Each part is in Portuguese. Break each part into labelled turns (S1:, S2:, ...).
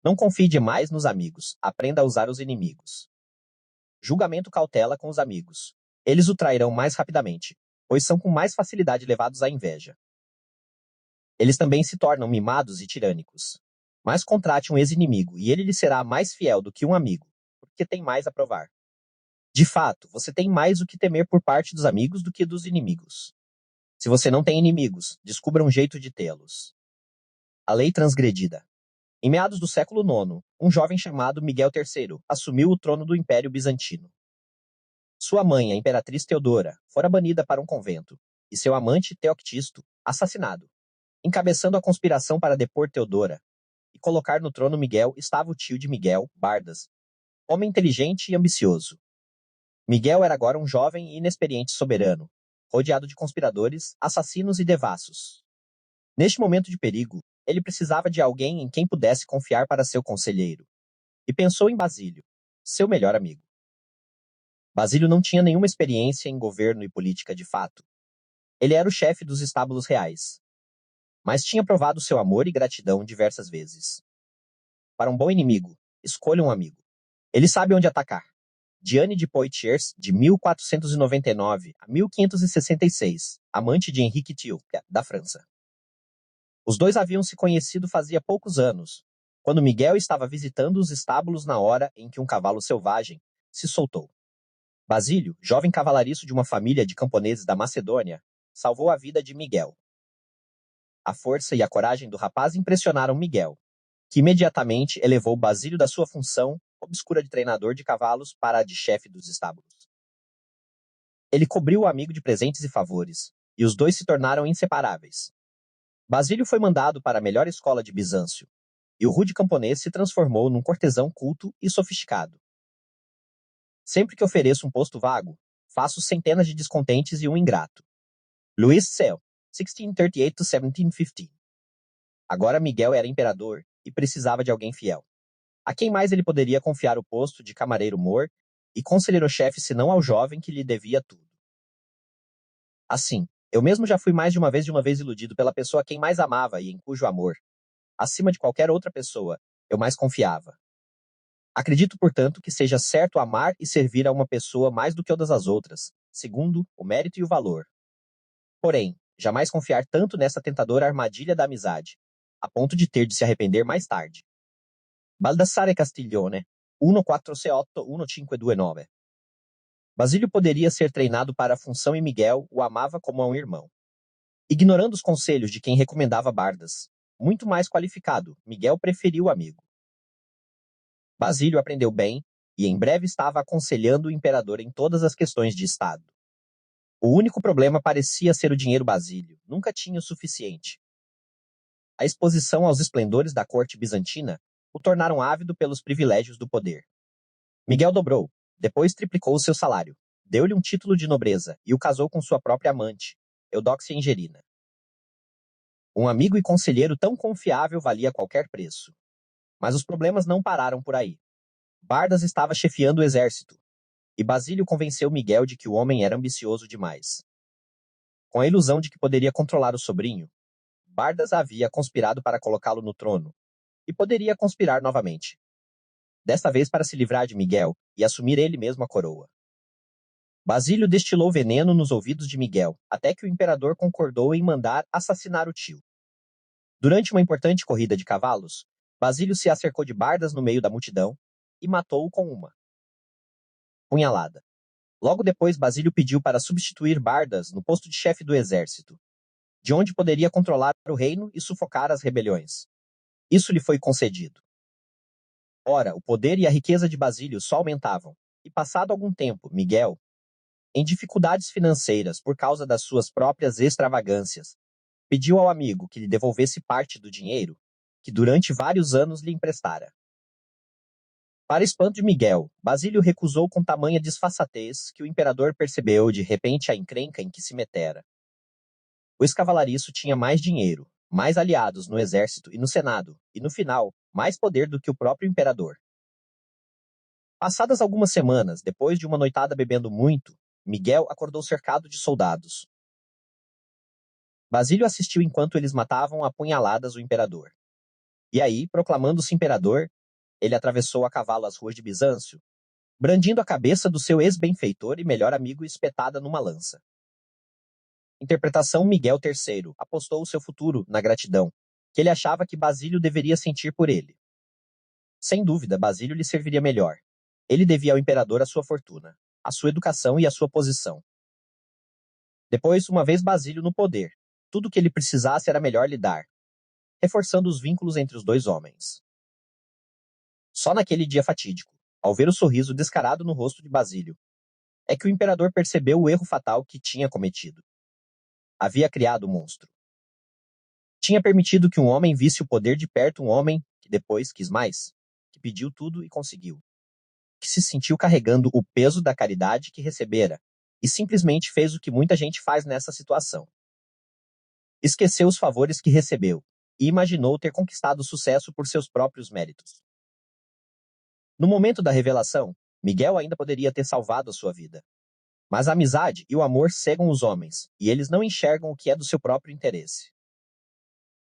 S1: Não confie demais nos amigos, aprenda a usar os inimigos. Julgamento cautela com os amigos. Eles o trairão mais rapidamente, pois são com mais facilidade levados à inveja. Eles também se tornam mimados e tirânicos. Mas contrate um ex-inimigo e ele lhe será mais fiel do que um amigo, porque tem mais a provar. De fato, você tem mais o que temer por parte dos amigos do que dos inimigos. Se você não tem inimigos, descubra um jeito de tê-los. A lei transgredida. Em meados do século IX, um jovem chamado Miguel III assumiu o trono do Império Bizantino. Sua mãe, a imperatriz Teodora, fora banida para um convento, e seu amante, Teoctisto, assassinado. Encabeçando a conspiração para depor Teodora e colocar no trono Miguel estava o tio de Miguel, Bardas, homem inteligente e ambicioso. Miguel era agora um jovem e inexperiente soberano, rodeado de conspiradores, assassinos e devassos. Neste momento de perigo, ele precisava de alguém em quem pudesse confiar para seu conselheiro. E pensou em Basílio, seu melhor amigo. Basílio não tinha nenhuma experiência em governo e política de fato. Ele era o chefe dos estábulos reais. Mas tinha provado seu amor e gratidão diversas vezes. Para um bom inimigo, escolha um amigo. Ele sabe onde atacar. Diane de Poitiers, de 1499 a 1566, amante de Henrique Thiệu, da França. Os dois haviam se conhecido fazia poucos anos, quando Miguel estava visitando os estábulos na hora em que um cavalo selvagem se soltou. Basílio, jovem cavalariço de uma família de camponeses da Macedônia, salvou a vida de Miguel. A força e a coragem do rapaz impressionaram Miguel, que imediatamente elevou Basílio da sua função obscura de treinador de cavalos para a de chefe dos estábulos. Ele cobriu o amigo de presentes e favores, e os dois se tornaram inseparáveis. Basílio foi mandado para a melhor escola de Bizâncio, e o rude camponês se transformou num cortesão culto e sofisticado. Sempre que ofereço um posto vago, faço centenas de descontentes e um ingrato. Louis Cell, 1638-1715. Agora Miguel era imperador e precisava de alguém fiel. A quem mais ele poderia confiar o posto de camareiro-mor e conselheiro-chefe senão ao jovem que lhe devia tudo? Assim, eu mesmo já fui mais de uma vez iludido pela pessoa a quem mais amava e em cujo amor, acima de qualquer outra pessoa, eu mais confiava. Acredito, portanto, que seja certo amar e servir a uma pessoa mais do que todas as outras, segundo o mérito e o valor. Porém, jamais confiar tanto nessa tentadora armadilha da amizade, a ponto de ter de se arrepender mais tarde. Baldassare Castiglione, 1468-1529. Basílio poderia ser treinado para a função e Miguel o amava como a um irmão. Ignorando os conselhos de quem recomendava Bardas, muito mais qualificado, Miguel preferiu o amigo. Basílio aprendeu bem e em breve estava aconselhando o imperador em todas as questões de Estado. O único problema parecia ser o dinheiro. Basílio nunca tinha o suficiente. A exposição aos esplendores da corte bizantina o tornaram ávido pelos privilégios do poder. Miguel dobrou, depois triplicou o seu salário, deu-lhe um título de nobreza e o casou com sua própria amante, Eudóxia Ingerina. Um amigo e conselheiro tão confiável valia qualquer preço. Mas os problemas não pararam por aí. Bardas estava chefiando o exército, e Basílio convenceu Miguel de que o homem era ambicioso demais. Com a ilusão de que poderia controlar o sobrinho, Bardas havia conspirado para colocá-lo no trono, e poderia conspirar novamente. Desta vez para se livrar de Miguel e assumir ele mesmo a coroa. Basílio destilou veneno nos ouvidos de Miguel, até que o imperador concordou em mandar assassinar o tio. Durante uma importante corrida de cavalos, Basílio se acercou de Bardas no meio da multidão e matou-o com uma punhalada. Logo depois, Basílio pediu para substituir Bardas no posto de chefe do exército, de onde poderia controlar o reino e sufocar as rebeliões. Isso lhe foi concedido. Ora, o poder e a riqueza de Basílio só aumentavam, e passado algum tempo, Miguel, em dificuldades financeiras por causa das suas próprias extravagâncias, pediu ao amigo que lhe devolvesse parte do dinheiro que durante vários anos lhe emprestara. Para espanto de Miguel, Basílio recusou com tamanha disfarçatez que o imperador percebeu de repente a encrenca em que se metera. O ex-cavalariço tinha mais dinheiro, mais aliados no exército e no senado, e no final, mais poder do que o próprio imperador. Passadas algumas semanas, depois de uma noitada bebendo muito, Miguel acordou cercado de soldados. Basílio assistiu enquanto eles matavam a punhaladas o imperador. E aí, proclamando-se imperador, ele atravessou a cavalo as ruas de Bizâncio, brandindo a cabeça do seu ex-benfeitor e melhor amigo espetada numa lança. Interpretação Miguel III apostou o seu futuro na gratidão, que ele achava que Basílio deveria sentir por ele. Sem dúvida, Basílio lhe serviria melhor. Ele devia ao imperador a sua fortuna, a sua educação e a sua posição. Depois, uma vez Basílio no poder, tudo o que ele precisasse era melhor lhe dar, reforçando os vínculos entre os dois homens. Só naquele dia fatídico, ao ver o sorriso descarado no rosto de Basílio, é que o imperador percebeu o erro fatal que tinha cometido. Havia criado o monstro. Tinha permitido que um homem visse o poder de perto, um homem que depois quis mais, que pediu tudo e conseguiu, que se sentiu carregando o peso da caridade que recebera e simplesmente fez o que muita gente faz nessa situação. Esqueceu os favores que recebeu e imaginou ter conquistado sucesso por seus próprios méritos. No momento da revelação, Miguel ainda poderia ter salvado a sua vida. Mas a amizade e o amor cegam os homens, e eles não enxergam o que é do seu próprio interesse.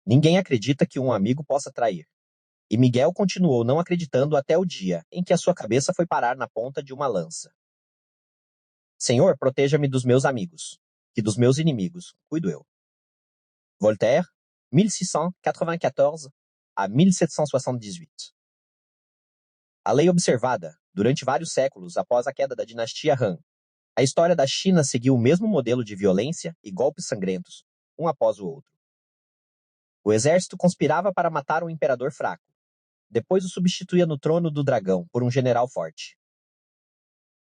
S1: Ninguém acredita que um amigo possa trair. E Miguel continuou não acreditando até o dia em que a sua cabeça foi parar na ponta de uma lança. Senhor, proteja-me dos meus amigos, que dos meus inimigos cuido eu. Voltaire, 1694 a 1778. A lei observada, durante vários séculos após a queda da dinastia Han, a história da China seguiu o mesmo modelo de violência e golpes sangrentos, um após o outro. O exército conspirava para matar um imperador fraco. Depois o substituía no trono do dragão por um general forte.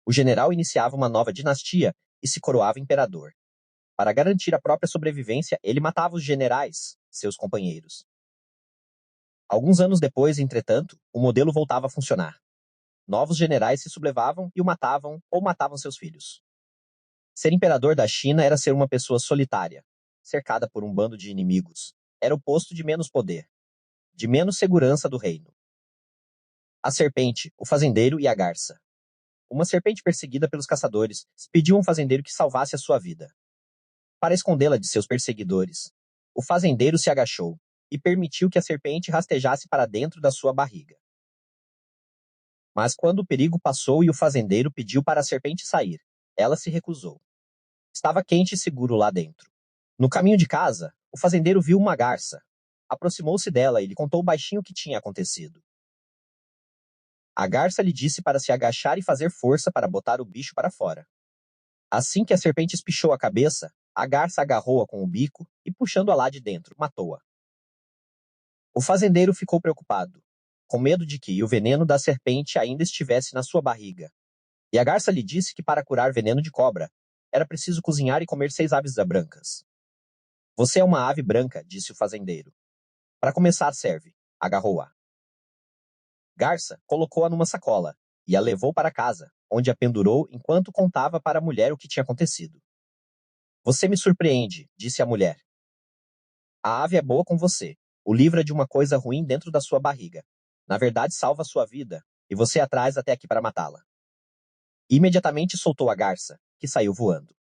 S1: O general iniciava uma nova dinastia e se coroava imperador. Para garantir a própria sobrevivência, ele matava os generais, seus companheiros. Alguns anos depois, entretanto, o modelo voltava a funcionar. Novos generais se sublevavam e o matavam ou matavam seus filhos. Ser imperador da China era ser uma pessoa solitária, cercada por um bando de inimigos. Era o posto de menos poder, de menos segurança do reino. A serpente, o fazendeiro e a garça. Uma serpente perseguida pelos caçadores pediu a um fazendeiro que salvasse a sua vida. Para escondê-la de seus perseguidores, o fazendeiro se agachou e permitiu que a serpente rastejasse para dentro da sua barriga. Mas quando o perigo passou e o fazendeiro pediu para a serpente sair, ela se recusou. Estava quente e seguro lá dentro. No caminho de casa, o fazendeiro viu uma garça. Aproximou-se dela e lhe contou baixinho o que tinha acontecido. A garça lhe disse para se agachar e fazer força para botar o bicho para fora. Assim que a serpente espichou a cabeça, a garça agarrou-a com o bico e, puxando-a lá de dentro, matou-a. O fazendeiro ficou preocupado, com medo de que o veneno da serpente ainda estivesse na sua barriga. E a garça lhe disse que para curar veneno de cobra, era preciso cozinhar e comer 6 aves brancas. Você é uma ave branca, disse o fazendeiro. Para começar serve. Agarrou-a. Garça colocou-a numa sacola e a levou para casa, onde a pendurou enquanto contava para a mulher o que tinha acontecido. Você me surpreende, disse a mulher. A ave é boa com você. O livra de uma coisa ruim dentro da sua barriga. Na verdade, salva a sua vida, e você a traz até aqui para matá-la. Imediatamente soltou a garça, que saiu voando.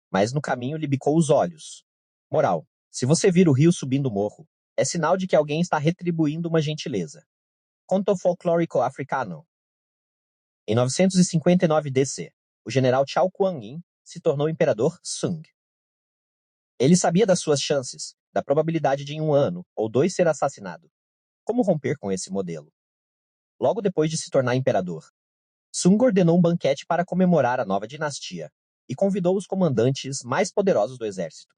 S1: Mas no caminho lhe bicou os olhos. Moral: se você vir o rio subindo o morro, é sinal de que alguém está retribuindo uma gentileza. Conto folclórico africano. Em 959 DC, o general Chao Kuan-yin se tornou imperador Sung. Ele sabia das suas chances, da probabilidade de em 1 ano ou 2 ser assassinado. Como romper com esse modelo? Logo depois de se tornar imperador, Sung ordenou um banquete para comemorar a nova dinastia e convidou os comandantes mais poderosos do exército.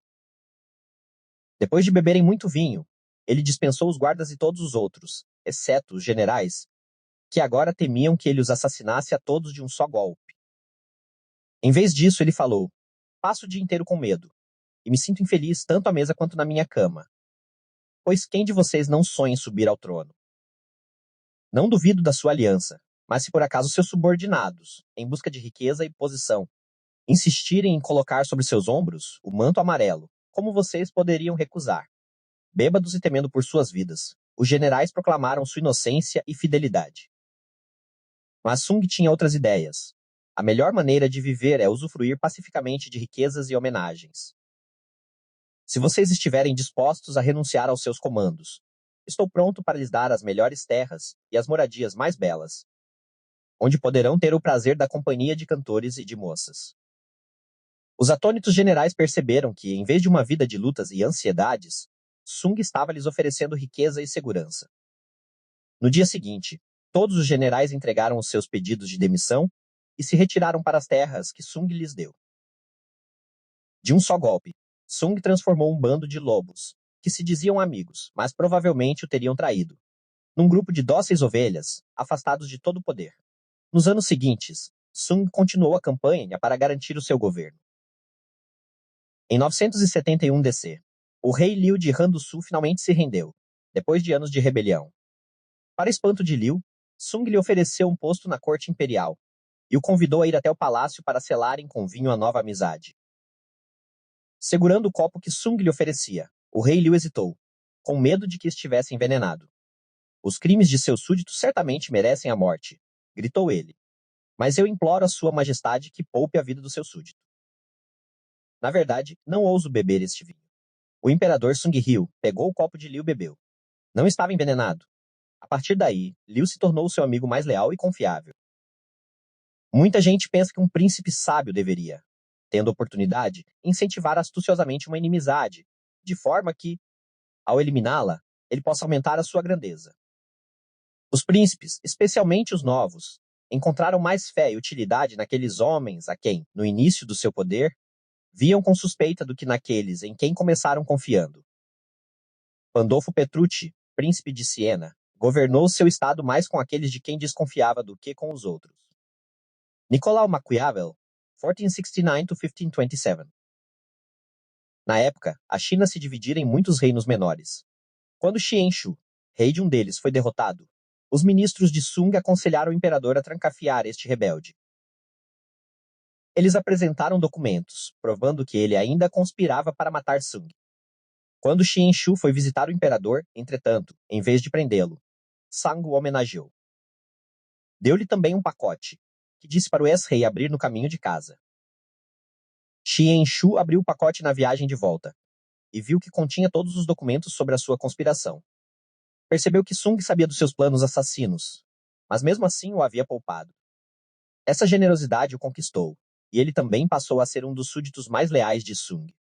S1: Depois de beberem muito vinho, ele dispensou os guardas e todos os outros, exceto os generais, que agora temiam que ele os assassinasse a todos de um só golpe. Em vez disso, ele falou: passo o dia inteiro com medo, e me sinto infeliz tanto à mesa quanto na minha cama. Pois quem de vocês não sonha em subir ao trono? Não duvido da sua aliança, mas se por acaso seus subordinados, em busca de riqueza e posição, insistirem em colocar sobre seus ombros o manto amarelo, como vocês poderiam recusar? Bêbados e temendo por suas vidas, os generais proclamaram sua inocência e fidelidade. Mas Sung tinha outras ideias. A melhor maneira de viver é usufruir pacificamente de riquezas e homenagens. Se vocês estiverem dispostos a renunciar aos seus comandos, Estou pronto para lhes dar as melhores terras e as moradias mais belas, onde poderão ter o prazer da companhia de cantores e de moças. Os atônitos generais perceberam que, em vez de uma vida de lutas e ansiedades, Sung estava lhes oferecendo riqueza e segurança. No dia seguinte, todos os generais entregaram os seus pedidos de demissão e se retiraram para as terras que Sung lhes deu. De um só golpe, Sung transformou um bando de lobos, que se diziam amigos, mas provavelmente o teriam traído, num grupo de dóceis ovelhas, afastados de todo o poder. Nos anos seguintes, Sung continuou a campanha para garantir o seu governo. Em 971 DC, o rei Liu de Han do Sul finalmente se rendeu, depois de anos de rebelião. Para espanto de Liu, Sung lhe ofereceu um posto na corte imperial e o convidou a ir até o palácio para selarem com vinho a nova amizade. Segurando o copo que Sung lhe oferecia, o rei Liu hesitou, com medo de que estivesse envenenado. Os crimes de seus súditos certamente merecem a morte, gritou ele. Mas eu imploro a sua majestade que poupe a vida do seu súdito. Na verdade, não ouso beber este vinho. O imperador Sung Ryu pegou o copo de Liu e bebeu. Não estava envenenado. A partir daí, Liu se tornou seu amigo mais leal e confiável. Muita gente pensa que um príncipe sábio deveria, tendo oportunidade, incentivar astuciosamente uma inimizade, de forma que, ao eliminá-la, ele possa aumentar a sua grandeza. Os príncipes, especialmente os novos, encontraram mais fé e utilidade naqueles homens a quem, no início do seu poder, viam com suspeita do que naqueles em quem começaram confiando. Pandolfo Petrucci, príncipe de Siena, governou seu estado mais com aqueles de quem desconfiava do que com os outros. Nicolau Maquiavel, 1469–1527. Na época, a China se dividia em muitos reinos menores. Quando Xianxu, rei de um deles, foi derrotado, os ministros de Sung aconselharam o imperador a trancafiar este rebelde. Eles apresentaram documentos, provando que ele ainda conspirava para matar Sung. Quando Xianxu foi visitar o imperador, entretanto, em vez de prendê-lo, Sang o homenageou. Deu-lhe também um pacote, que disse para o ex-rei abrir no caminho de casa. Xianxu abriu o pacote na viagem de volta, e viu que continha todos os documentos sobre a sua conspiração. Percebeu que Sung sabia dos seus planos assassinos, mas mesmo assim o havia poupado. Essa generosidade o conquistou, e ele também passou a ser um dos súditos mais leais de Sung.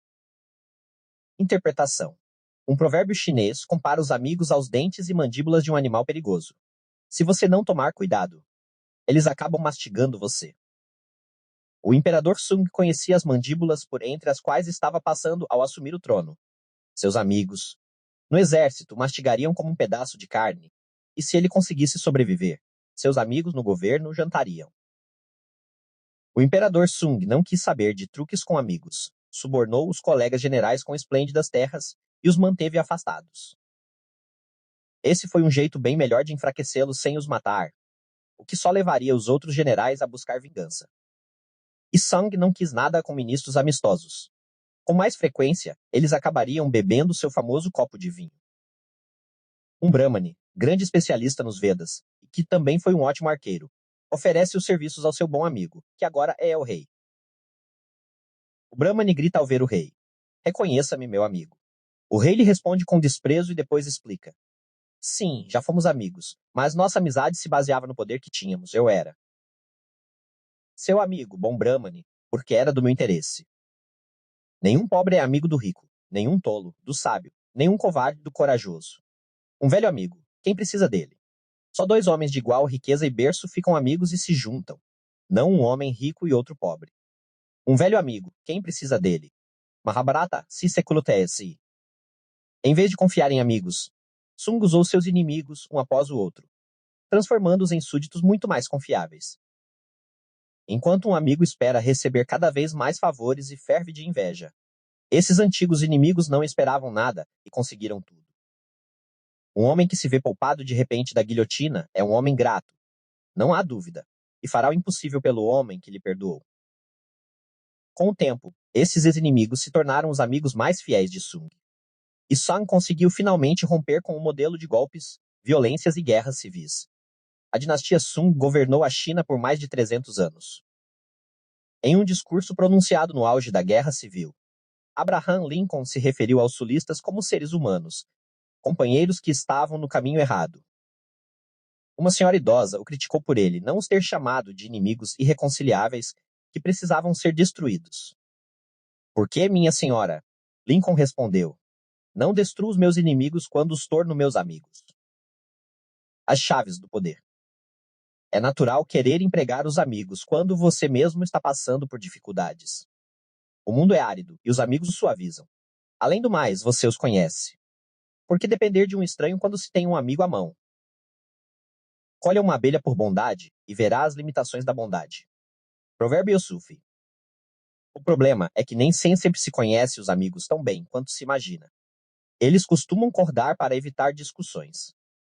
S1: Interpretação. Um provérbio chinês compara os amigos aos dentes e mandíbulas de um animal perigoso. Se você não tomar cuidado, eles acabam mastigando você. O imperador Sung conhecia as mandíbulas por entre as quais estava passando ao assumir o trono. Seus amigos, no exército, mastigariam como um pedaço de carne, e se ele conseguisse sobreviver, seus amigos no governo jantariam. O imperador Sung não quis saber de truques com amigos, subornou os colegas generais com esplêndidas terras e os manteve afastados. Esse foi um jeito bem melhor de enfraquecê-los sem os matar, o que só levaria os outros generais a buscar vingança. E Sung não quis nada com ministros amistosos. Com mais frequência, eles acabariam bebendo seu famoso copo de vinho. Um Brahmane, grande especialista nos Vedas, e que também foi um ótimo arqueiro, oferece os serviços ao seu bom amigo, que agora é o rei. O Brahmane grita ao ver o rei: "Reconheça-me, meu amigo." O rei lhe responde com desprezo e depois explica: "Sim, já fomos amigos, mas nossa amizade se baseava no poder que tínhamos, eu era seu amigo, bom Brahmane, porque era do meu interesse. Nenhum pobre é amigo do rico, nenhum tolo, do sábio, nenhum covarde do corajoso. Um velho amigo, quem precisa dele? Só dois homens de igual riqueza e berço ficam amigos e se juntam, não um homem rico e outro pobre. Um velho amigo, quem precisa dele? Mahabharata si sekulutesi." Em vez de confiar em amigos, Sung usou seus inimigos um após o outro, transformando-os em súditos muito mais confiáveis. Enquanto um amigo espera receber cada vez mais favores e ferve de inveja, esses antigos inimigos não esperavam nada e conseguiram tudo. Um homem que se vê poupado de repente da guilhotina é um homem grato, não há dúvida, e fará o impossível pelo homem que lhe perdoou. Com o tempo, esses ex-inimigos se tornaram os amigos mais fiéis de Sung. E Sung conseguiu finalmente romper com o modelo de golpes, violências e guerras civis. A dinastia Sung governou a China por mais de 300 anos. Em um discurso pronunciado no auge da Guerra Civil, Abraham Lincoln se referiu aos sulistas como seres humanos, companheiros que estavam no caminho errado. Uma senhora idosa o criticou por ele não os ter chamado de inimigos irreconciliáveis que precisavam ser destruídos. Por que, minha senhora? Lincoln respondeu. Não destruo os meus inimigos quando os torno meus amigos. As chaves do poder. É natural querer empregar os amigos quando você mesmo está passando por dificuldades. O mundo é árido e os amigos o suavizam. Além do mais, você os conhece. Por que depender de um estranho quando se tem um amigo à mão? Colha uma abelha por bondade e verá as limitações da bondade. Provérbio Yusuf. O problema é que nem sempre se conhece os amigos tão bem quanto se imagina. Eles costumam cordar para evitar discussões.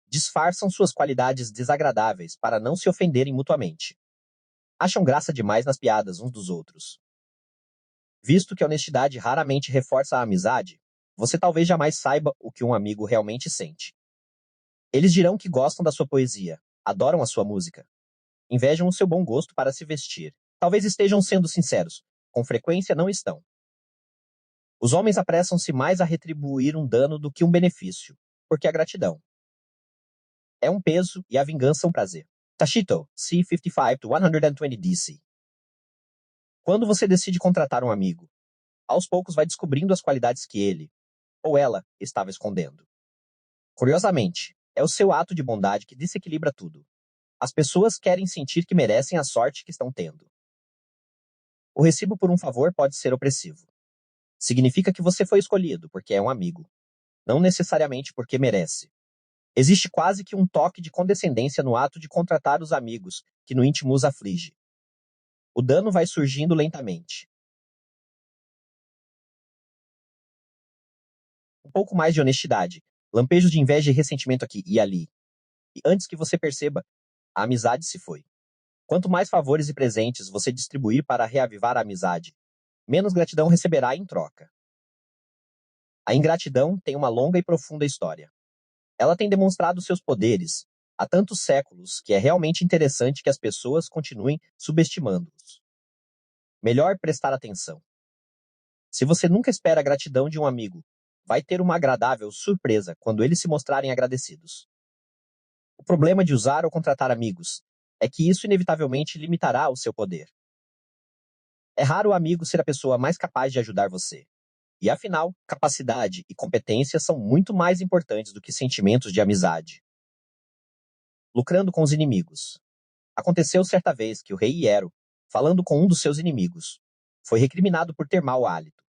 S1: Disfarçam suas qualidades desagradáveis para não se ofenderem mutuamente. Acham graça demais nas piadas uns dos outros. Visto que a honestidade raramente reforça a amizade, você talvez jamais saiba o que um amigo realmente sente. Eles dirão que gostam da sua poesia, adoram a sua música, invejam o seu bom gosto para se vestir. Talvez estejam sendo sinceros, com frequência não estão. Os homens apressam-se mais a retribuir um dano do que um benefício, porque a gratidão é um peso e a vingança um prazer. Tashito, C55-120 DC. Quando você decide contratar um amigo, aos poucos vai descobrindo as qualidades que ele, ou ela, estava escondendo. Curiosamente, é o seu ato de bondade que desequilibra tudo. As pessoas querem sentir que merecem a sorte que estão tendo. O recibo por um favor pode ser opressivo. Significa que você foi escolhido porque é um amigo, não necessariamente porque merece. Existe quase que um toque de condescendência no ato de contratar os amigos, que no íntimo os aflige. O dano vai surgindo lentamente. Um pouco mais de honestidade, lampejos de inveja e ressentimento aqui e ali. E antes que você perceba, a amizade se foi. Quanto mais favores e presentes você distribuir para reavivar a amizade, menos gratidão receberá em troca. A ingratidão tem uma longa e profunda história. Ela tem demonstrado seus poderes há tantos séculos que é realmente interessante que as pessoas continuem subestimando-os. Melhor prestar atenção. Se você nunca espera a gratidão de um amigo, vai ter uma agradável surpresa quando eles se mostrarem agradecidos. O problema de usar ou contratar amigos é que isso inevitavelmente limitará o seu poder. É raro o amigo ser a pessoa mais capaz de ajudar você. E afinal, capacidade e competência são muito mais importantes do que sentimentos de amizade. Lucrando com os inimigos. Aconteceu certa vez que o rei Hiero, falando com um dos seus inimigos, foi recriminado por ter mau hálito.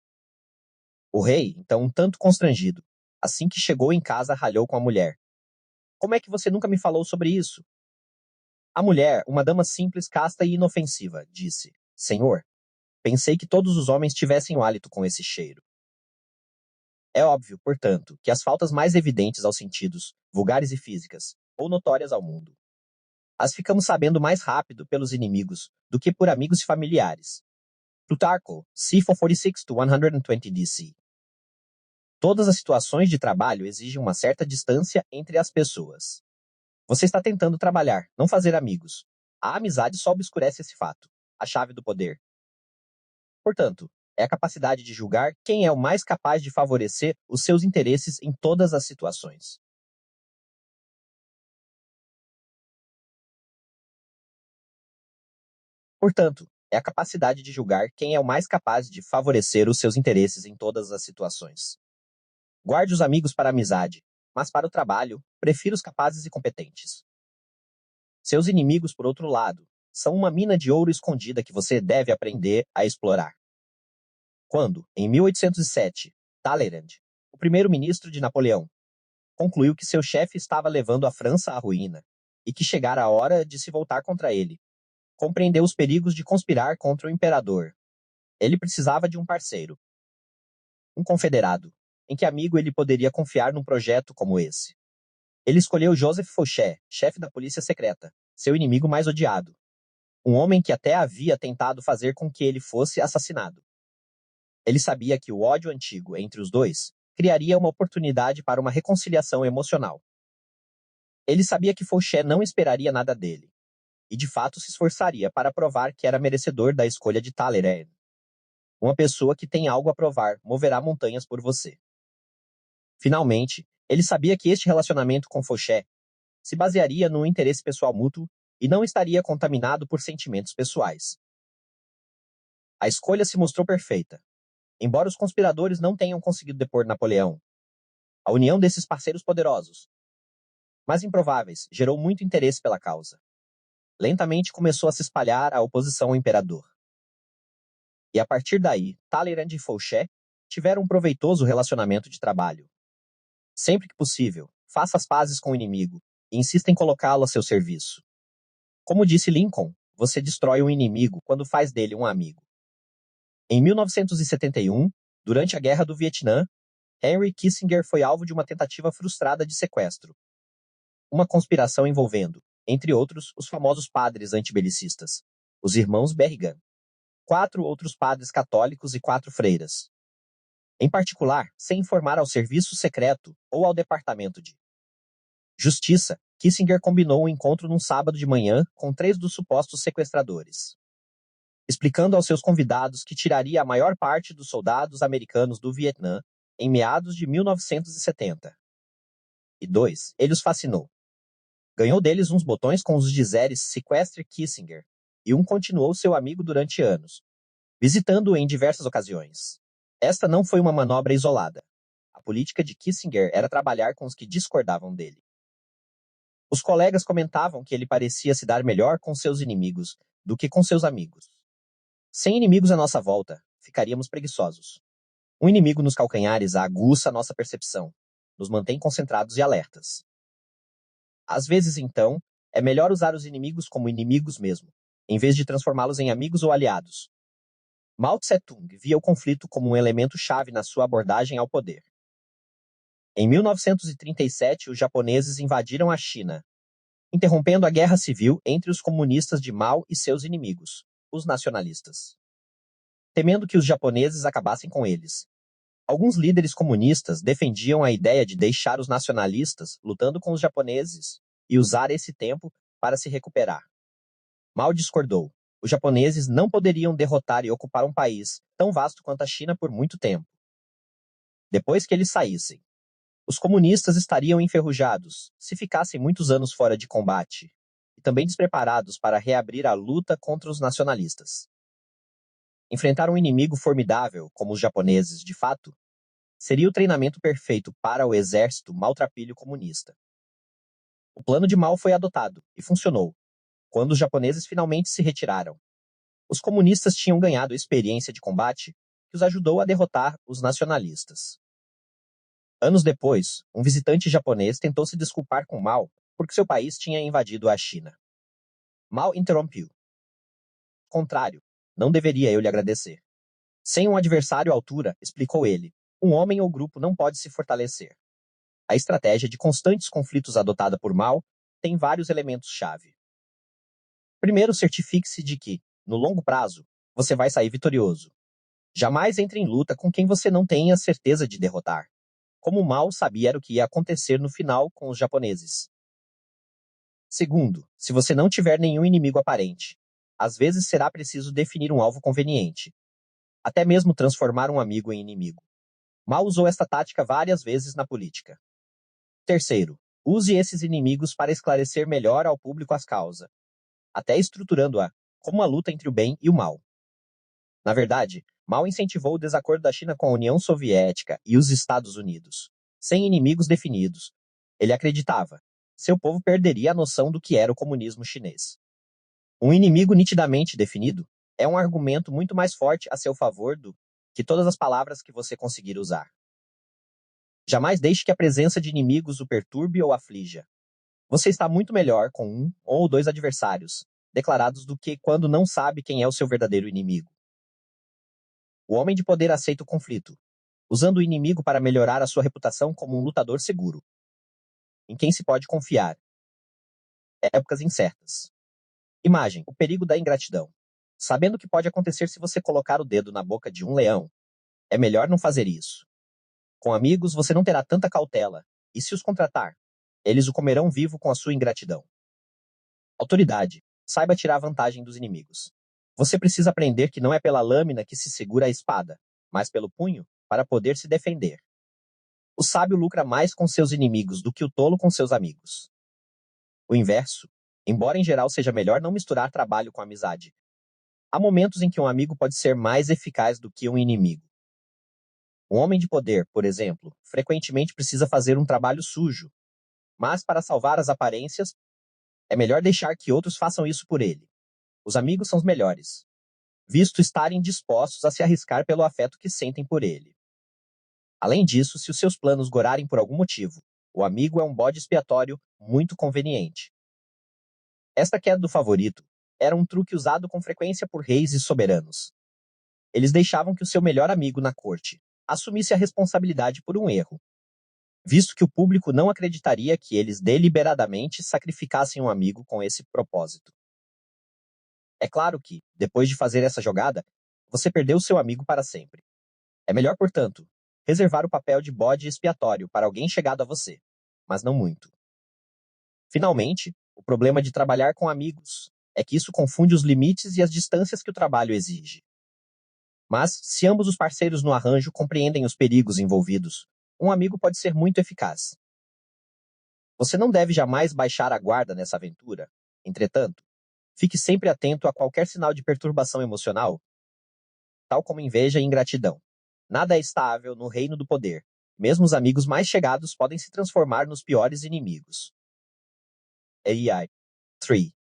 S1: O rei, então um tanto constrangido, assim que chegou em casa ralhou com a mulher. Como é que você nunca me falou sobre isso? A mulher, uma dama simples, casta e inofensiva, disse: Senhor, pensei que todos os homens tivessem o hálito com esse cheiro. É óbvio, portanto, que as faltas mais evidentes aos sentidos, vulgares e físicas, ou notórias ao mundo, as ficamos sabendo mais rápido pelos inimigos do que por amigos e familiares. Plutarco, C446-120 DC. Todas as situações de trabalho exigem uma certa distância entre as pessoas. Você está tentando trabalhar, não fazer amigos. A amizade só obscurece esse fato, a chave do poder. Portanto, é a capacidade de julgar quem é o mais capaz de favorecer os seus interesses em todas as situações. Portanto, é a capacidade de julgar quem é o mais capaz de favorecer os seus interesses em todas as situações. Guarde os amigos para a amizade, mas para o trabalho, prefira os capazes e competentes. Seus inimigos, por outro lado, são uma mina de ouro escondida que você deve aprender a explorar. Quando, em 1807, Talleyrand, o primeiro-ministro de Napoleão, concluiu que seu chefe estava levando a França à ruína e que chegara a hora de se voltar contra ele, compreendeu os perigos de conspirar contra o imperador. Ele precisava de um parceiro, um confederado, em que amigo ele poderia confiar num projeto como esse. Ele escolheu Joseph Fouché, chefe da polícia secreta, seu inimigo mais odiado, um homem que até havia tentado fazer com que ele fosse assassinado. Ele sabia que o ódio antigo entre os dois criaria uma oportunidade para uma reconciliação emocional. Ele sabia que Fouché não esperaria nada dele, e de fato se esforçaria para provar que era merecedor da escolha de Talleyrand. Uma pessoa que tem algo a provar moverá montanhas por você. Finalmente, Ele sabia que este relacionamento com Fauché se basearia no interesse pessoal mútuo e não estaria contaminado por sentimentos pessoais. A escolha se mostrou perfeita. Embora os conspiradores não tenham conseguido depor Napoleão, a união desses parceiros poderosos, mas improváveis, gerou muito interesse pela causa. Lentamente começou a se espalhar a oposição ao imperador. E a partir daí, Talleyrand e Fauché tiveram um proveitoso relacionamento de trabalho. Sempre que possível, faça as pazes com o inimigo e insista em colocá-lo a seu serviço. Como disse Lincoln, você destrói um inimigo quando faz dele um amigo. Em 1971, durante a Guerra do Vietnã, Henry Kissinger foi alvo de uma tentativa frustrada de sequestro. Uma conspiração envolvendo, entre outros, os famosos padres antibelicistas, os irmãos Berrigan, 4 outros padres católicos e 4 freiras. Em particular, sem informar ao serviço secreto ou ao departamento de Justiça, Kissinger combinou um encontro num sábado de manhã com 3 dos supostos sequestradores, explicando aos seus convidados que tiraria a maior parte dos soldados americanos do Vietnã em meados de 1970. E 2, ele os fascinou. Ganhou deles uns botões com os dizeres "Sequestre Kissinger", e um continuou seu amigo durante anos, visitando-o em diversas ocasiões. Esta não foi uma manobra isolada. A política de Kissinger era trabalhar com os que discordavam dele. Os colegas comentavam que ele parecia se dar melhor com seus inimigos do que com seus amigos. Sem inimigos à nossa volta, ficaríamos preguiçosos. Um inimigo nos calcanhares aguça nossa percepção, nos mantém concentrados e alertas. Às vezes, então, é melhor usar os inimigos como inimigos mesmo, em vez de transformá-los em amigos ou aliados. Mao Tse-tung via o conflito como um elemento-chave na sua abordagem ao poder. Em 1937, os japoneses invadiram a China, interrompendo a guerra civil entre os comunistas de Mao e seus inimigos, os nacionalistas. Temendo que os japoneses acabassem com eles, alguns líderes comunistas defendiam a ideia de deixar os nacionalistas lutando com os japoneses e usar esse tempo para se recuperar. Mao discordou. Os japoneses não poderiam derrotar e ocupar um país tão vasto quanto a China por muito tempo. Depois que eles saíssem, os comunistas estariam enferrujados se ficassem muitos anos fora de combate, e também despreparados para reabrir a luta contra os nacionalistas. Enfrentar um inimigo formidável, como os japoneses, de fato, seria o treinamento perfeito para o exército maltrapilho comunista. O plano de Mao foi adotado, e funcionou, quando os japoneses finalmente se retiraram. Os comunistas tinham ganhado experiência de combate que os ajudou a derrotar os nacionalistas. Anos depois, um visitante japonês tentou se desculpar com Mao porque seu país tinha invadido a China. Mao interrompeu. Contrário, não deveria eu lhe agradecer. Sem um adversário à altura, explicou ele, um homem ou grupo não pode se fortalecer. A estratégia de constantes conflitos adotada por Mao tem vários elementos-chave. Primeiro, certifique-se de que, no longo prazo, você vai sair vitorioso. Jamais entre em luta com quem você não tenha certeza de derrotar. Como Mao sabia era o que ia acontecer no final com os japoneses. Segundo, se você não tiver nenhum inimigo aparente, às vezes será preciso definir um alvo conveniente, até mesmo transformar um amigo em inimigo. Mao usou esta tática várias vezes na política. Terceiro, use esses inimigos para esclarecer melhor ao público as causas, até estruturando-a como uma luta entre o bem e o mal. Na verdade, Mao incentivou o desacordo da China com a União Soviética e os Estados Unidos. Sem inimigos definidos, ele acreditava, seu povo perderia a noção do que era o comunismo chinês. Um inimigo nitidamente definido é um argumento muito mais forte a seu favor do que todas as palavras que você conseguir usar. Jamais deixe que a presença de inimigos o perturbe ou aflija. Você está muito melhor com um ou dois adversários declarados do que quando não sabe quem é o seu verdadeiro inimigo. O homem de poder aceita o conflito, usando o inimigo para melhorar a sua reputação como um lutador seguro, em quem se pode confiar. Épocas incertas. Imagem, o perigo da ingratidão. Sabendo o que pode acontecer se você colocar o dedo na boca de um leão, é melhor não fazer isso. Com amigos, você não terá tanta cautela, e se os contratar, eles o comerão vivo com a sua ingratidão. Autoridade. Saiba tirar vantagem dos inimigos. Você precisa aprender que não é pela lâmina que se segura a espada, mas pelo punho, para poder se defender. O sábio lucra mais com seus inimigos do que o tolo com seus amigos. O inverso, embora em geral seja melhor não misturar trabalho com amizade, há momentos em que um amigo pode ser mais eficaz do que um inimigo. Um homem de poder, por exemplo, frequentemente precisa fazer um trabalho sujo, mas para salvar as aparências, é melhor deixar que outros façam isso por ele. Os amigos são os melhores, visto estarem dispostos a se arriscar pelo afeto que sentem por ele. Além disso, se os seus planos gorarem por algum motivo, o amigo é um bode expiatório muito conveniente. Esta queda do favorito era um truque usado com frequência por reis e soberanos. Eles deixavam que o seu melhor amigo na corte assumisse a responsabilidade por um erro, visto que o público não acreditaria que eles deliberadamente sacrificassem um amigo com esse propósito. É claro que, depois de fazer essa jogada, você perdeu seu amigo para sempre. É melhor, portanto, reservar o papel de bode expiatório para alguém chegado a você, mas não muito. Finalmente, o problema de trabalhar com amigos é que isso confunde os limites e as distâncias que o trabalho exige. Mas, se ambos os parceiros no arranjo compreendem os perigos envolvidos, um amigo pode ser muito eficaz. Você não deve jamais baixar a guarda nessa aventura. Entretanto, fique sempre atento a qualquer sinal de perturbação emocional, tal como inveja e ingratidão. Nada é estável no reino do poder. Mesmo os amigos mais chegados podem se transformar nos piores inimigos. AI 3